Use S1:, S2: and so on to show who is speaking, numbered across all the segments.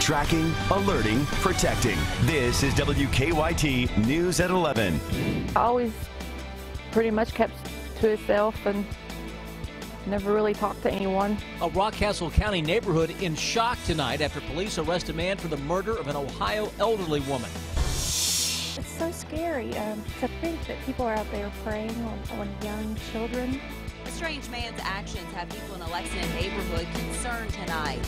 S1: Tracking, alerting, protecting. This is WKYT News at 11.
S2: Always pretty much kept to himself and never really talked to anyone.
S3: A Rockcastle County neighborhood in shock tonight after police arrest a man for the murder of an Ohio elderly woman.
S4: It's so scary to think that people are out there preying on young children.
S5: A strange man's actions have people in a Lexington neighborhood concerned tonight.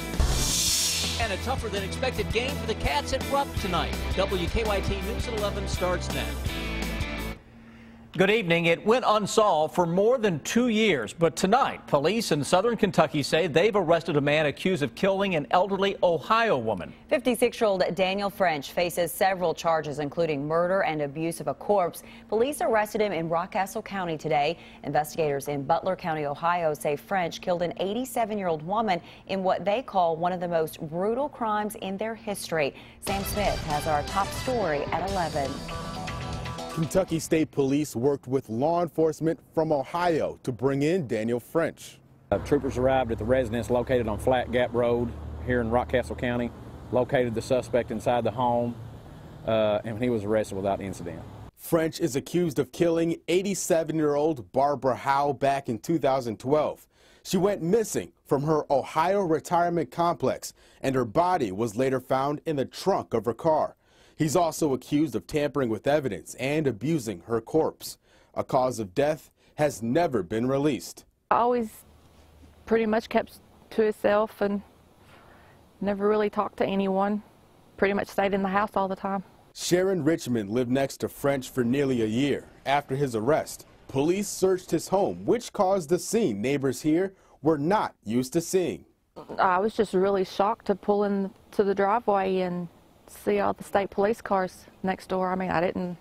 S3: And a tougher than expected game for the Cats at Rupp tonight. WKYT News at 11 starts now. Good evening. It went unsolved for more than 2 years, but tonight police in southern Kentucky say they've arrested a man accused of killing an elderly Ohio woman.
S5: 56-year-old Daniel French faces several charges, including murder and abuse of a corpse. Police arrested him in Rockcastle County today. Investigators in Butler County, Ohio, say French killed an 87-year-old woman in what they call one of the most brutal crimes in their history. Sam Smith has our top story at 11.
S6: Kentucky State Police worked with law enforcement from Ohio to bring in Daniel French.
S7: Troopers arrived at the residence located on Flat Gap Road here in Rockcastle County, located the suspect inside the home, and he was arrested without incident.
S6: French is accused of killing 87-year-old Barbara Howe back in 2012. She went missing from her Ohio retirement complex, and her body was later found in the trunk of her car. He's also accused of tampering with evidence and abusing her corpse. A cause of death has never been released.
S2: Always pretty much kept to himself and never really talked to anyone. Pretty much stayed in the house all the time.
S6: Sharon Richmond lived next to French for nearly a year. After his arrest, police searched his home, which caused a scene neighbors here were not used to seeing.
S2: I was just really shocked to pull into the driveway and see all the state police cars next door. I mean,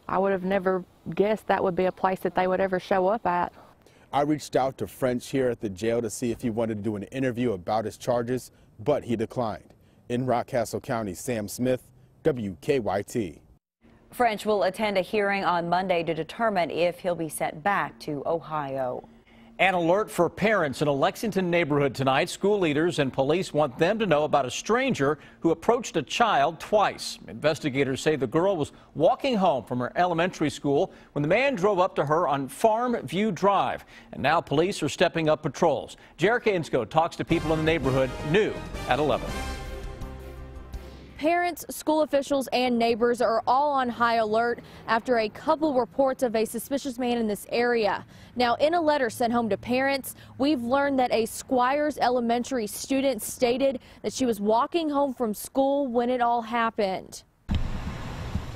S2: I would have never guessed that would be a place that they would ever show up at.
S6: I reached out to French here at the jail to see if he wanted to do an interview about his charges, but he declined. In Rockcastle County, Sam Smith, WKYT.
S5: French will attend a hearing on Monday to determine if he'll be sent back to Ohio.
S3: An alert for parents in a Lexington neighborhood tonight. School leaders and police want them to know about a stranger who approached a child twice. Investigators say the girl was walking home from her elementary school when the man drove up to her on Farm View Drive. And now police are stepping up patrols. Jerica Insco talks to people in the neighborhood, new at 11.
S8: Parents, school officials, and neighbors are all on high alert after a couple reports of a suspicious man in this area. Now, in a letter sent home to parents, we've learned that a Squires Elementary student stated that she was walking home from school when it all happened.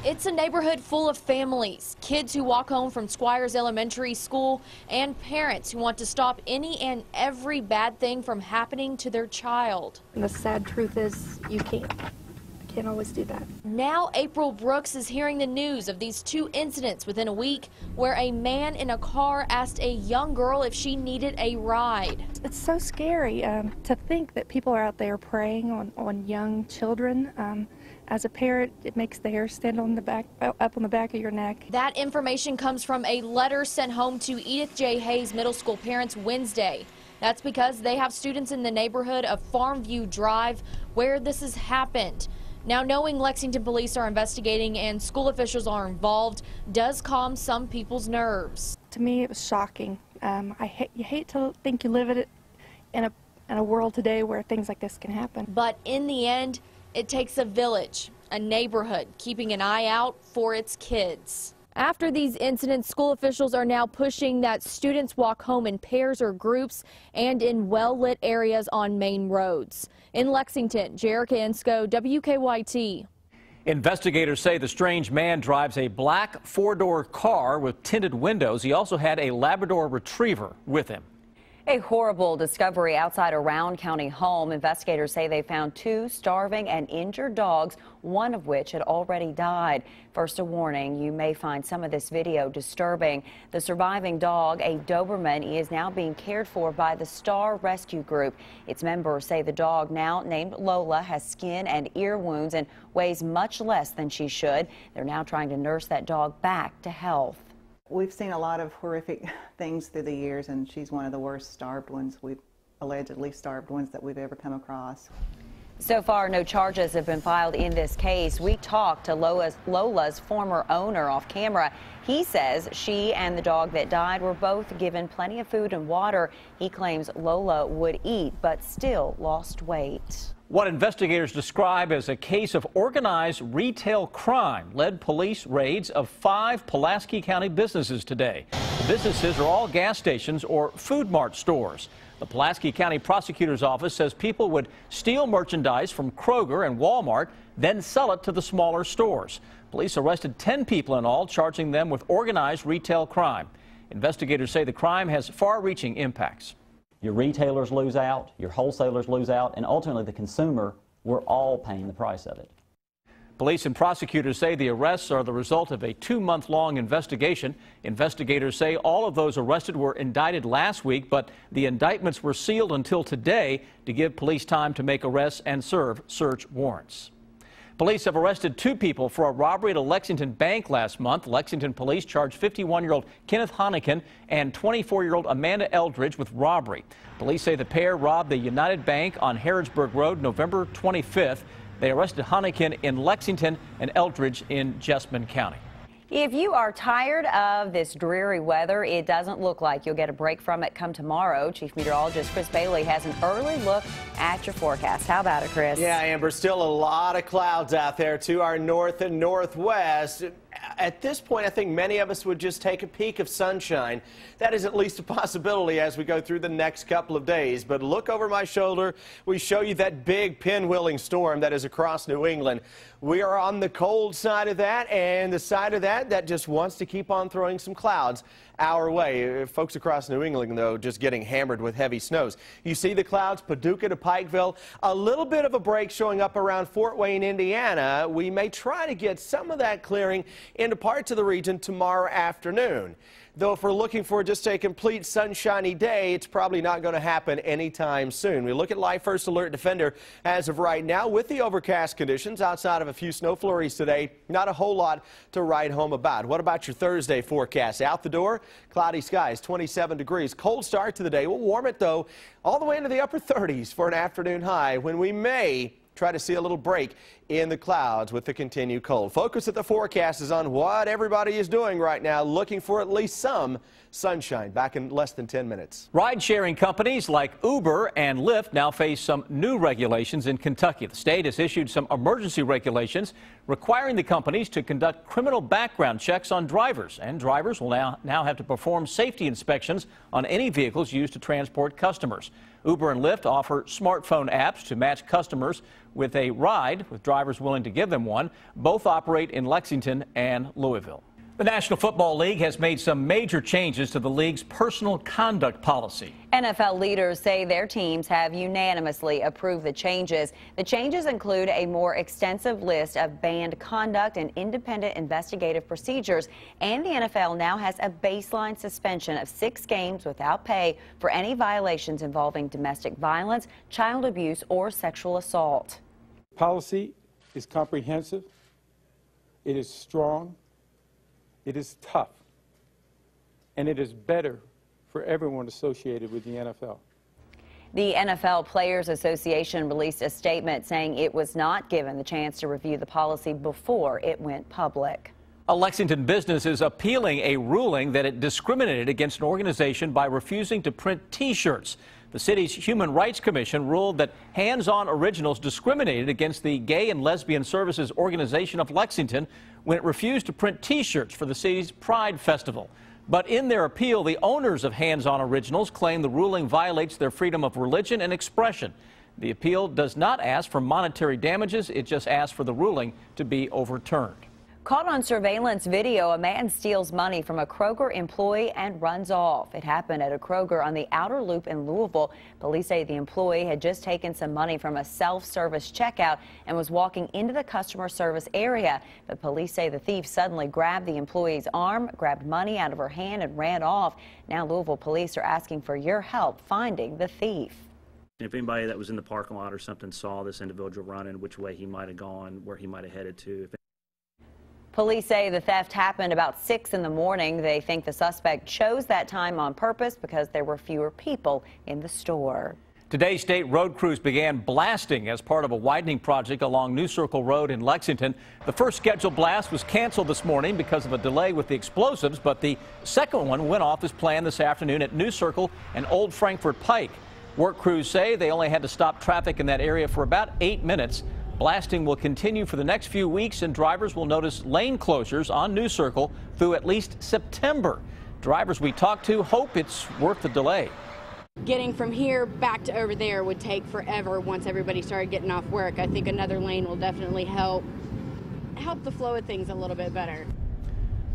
S8: It's a neighborhood full of families, kids who walk home from Squires Elementary School, and parents who want to stop any and every bad thing from happening to their child.
S4: And the sad truth is you can't always do that.
S8: Now April Brooks is hearing the news of these two incidents within a week where a man in a car asked a young girl if she needed a ride.
S4: It's so scary to think that people are out there preying on young children. As a parent, it makes the hair stand on the back, up on the back of your neck.
S8: That information comes from a letter sent home to Edith J. Hayes Middle School parents Wednesday. That's because they have students in the neighborhood of Farmview Drive where this has happened. Now, knowing Lexington police are investigating and school officials are involved does calm some people's nerves.
S4: To me, it was shocking. You hate to think you live in a world today where things like this can happen.
S8: But in the end, it takes a village, a neighborhood, keeping an eye out for its kids. After these incidents, school officials are now pushing that students walk home in pairs or groups and in well-lit areas on main roads. In Lexington, Jerica Insco, WKYT.
S3: Investigators say the strange man drives a black four-door car with tinted windows. He also had a Labrador Retriever with him.
S5: A horrible discovery outside a Round County home. Investigators say they found two starving and injured dogs, one of which had already died. First, a warning, you may find some of this video disturbing. The surviving dog, a Doberman, is now being cared for by the Star Rescue Group. Its members say the dog, now named Lola, has skin and ear wounds and weighs much less than she should. They're now trying to nurse that dog back to health.
S9: We've seen a lot of horrific things through the years, and she's one of the worst starved ones we've allegedly starved ones that we've ever come across.
S5: So far, no charges have been filed in this case. We talked to Lola's former owner off camera. He says she and the dog that died were both given plenty of food and water. He claims Lola would eat, but still lost weight.
S3: What investigators describe as a case of organized retail crime led police raids of 5 Pulaski County businesses today. The businesses are all gas stations or Food Mart stores. The Pulaski County Prosecutor's Office says people would steal merchandise from Kroger and Walmart, then sell it to the smaller stores. Police arrested 10 people in all, charging them with organized retail crime. Investigators say the crime has far-reaching impacts.
S10: Your retailers lose out, your wholesalers lose out, and ultimately the consumer, we're all paying the price of it.
S3: Police and prosecutors say the arrests are the result of a 2-month-long investigation. Investigators say all of those arrested were indicted last week, but the indictments were sealed until today to give police time to make arrests and serve search warrants. Police have arrested 2 people for a robbery at a Lexington bank last month. Lexington police charged 51-year-old Kenneth Honican and 24-year-old Amanda Eldridge with robbery. Police say the pair robbed the United Bank on Harrodsburg Road November 25th. They arrested Honican in Lexington and Eldridge in Jessamine County.
S5: If you are tired of this dreary weather, it doesn't look like you'll get a break from it come tomorrow. Chief Meteorologist Chris Bailey has an early look at your forecast. How about it, Chris?
S11: Yeah, Amber, still a lot of clouds out there to our north and northwest. At this point, I think many of us would just take a peek of sunshine. That is at least a possibility as we go through the next couple of days. But look over my shoulder. We show you that big pinwheeling storm that is across New England. We are on the cold side of that, and the side of that just wants to keep on throwing some clouds our way. Folks across New England, though, just getting hammered with heavy snows. You see the clouds, Paducah to Pikeville. A little bit of a break showing up around Fort Wayne, Indiana. We may try to get some of that clearing into parts of the region tomorrow afternoon. Though if we're looking for just a complete sunshiny day, it's probably not going to happen anytime soon. We look at Live First Alert Defender as of right now with the overcast conditions outside of a few snow flurries today. Not a whole lot to write home about. What about your Thursday forecast? Out the door, cloudy skies, 27 degrees. Cold start to the day. We'll warm it, though, all the way into the upper 30s for an afternoon high when we may try to see a little break in the clouds with the continued cold. Focus at the forecast is on what everybody is doing right now, looking for at least some sunshine. Back in less than 10 minutes.
S3: Ride-sharing companies like Uber and Lyft now face some new regulations in Kentucky. The state has issued some emergency regulations requiring the companies to conduct criminal background checks on drivers. And drivers will now have to perform safety inspections on any vehicles used to transport customers. Uber and Lyft offer smartphone apps to match customers with a ride, with drivers willing to give them one. Both operate in Lexington and Louisville. The National Football League has made some major changes to the league's personal conduct policy.
S5: NFL leaders say their teams have unanimously approved the changes. The changes include a more extensive list of banned conduct and independent investigative procedures, and the NFL now has a baseline suspension of 6 games without pay for any violations involving domestic violence, child abuse, or sexual assault.
S12: Policy is comprehensive, it is strong, it is tough, and it is better for everyone associated with the NFL.
S5: The NFL Players Association released a statement saying it was not given the chance to review the policy before it went public.
S3: A Lexington business is appealing a ruling that it discriminated against an organization by refusing to print T-shirts. The city's Human Rights Commission ruled that Hands On Originals discriminated against the Gay and Lesbian Services Organization of Lexington when it refused to print T-shirts for the city's Pride Festival. But in their appeal, the owners of Hands On Originals claim the ruling violates their freedom of religion and expression. The appeal does not ask for monetary damages. It just asks for the ruling to be overturned.
S5: Caught on surveillance video, a man steals money from a Kroger employee and runs off. It happened at a Kroger on the outer loop in Louisville. Police say the employee had just taken some money from a self-service checkout and was walking into the customer service area. But police say the thief suddenly grabbed the employee's arm, grabbed money out of her hand, and ran off. Now Louisville police are asking for your help finding the thief.
S13: If anybody that was in the parking lot or something saw this individual running, which way he might have gone, where he might have headed to.
S5: Police say the theft happened about 6 in the morning. They think the suspect chose that time on purpose because there were fewer people in the store.
S3: Today, state road crews began blasting as part of a widening project along New Circle Road in Lexington. The first scheduled blast was canceled this morning because of a delay with the explosives, but the second one went off as planned this afternoon at New Circle and Old Frankfort Pike. Work crews say they only had to stop traffic in that area for about 8 minutes. Blasting will continue for the next few weeks, and drivers will notice lane closures on New Circle through at least September. Drivers we talked to hope it's worth the delay.
S14: Getting from here back to over there would take forever once everybody started getting off work. I think another lane will definitely help the flow of things a little bit better.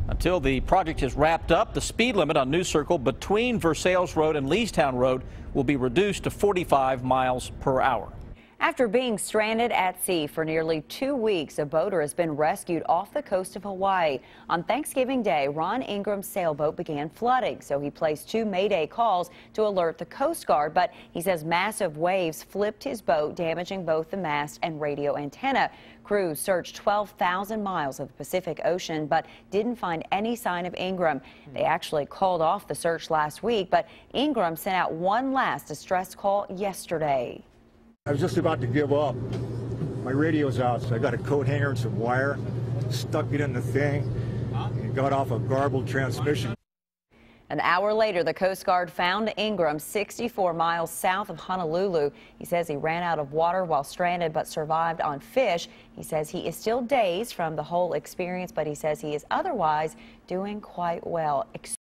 S3: Until the project is wrapped up, the speed limit on New Circle between Versailles Road and Leestown Road will be reduced to 45 miles per hour.
S5: After being stranded at sea for nearly 2 weeks, a boater has been rescued off the coast of Hawaii. On Thanksgiving Day, Ron Ingram's sailboat began flooding, so he placed 2 Mayday calls to alert the Coast Guard. But he says massive waves flipped his boat, damaging both the mast and radio antenna. Crews searched 12,000 miles of the Pacific Ocean, but didn't find any sign of Ingram. They actually called off the search last week, but Ingram sent out one last distress call yesterday.
S15: I was just about to give up. My radio's out, so I got a coat hanger and some wire, stuck it in the thing, and got off a garbled transmission.
S5: An hour later, the Coast Guard found Ingram 64 miles south of Honolulu. He says he ran out of water while stranded but survived on fish. He says he is still dazed from the whole experience, but he says he is otherwise doing quite well.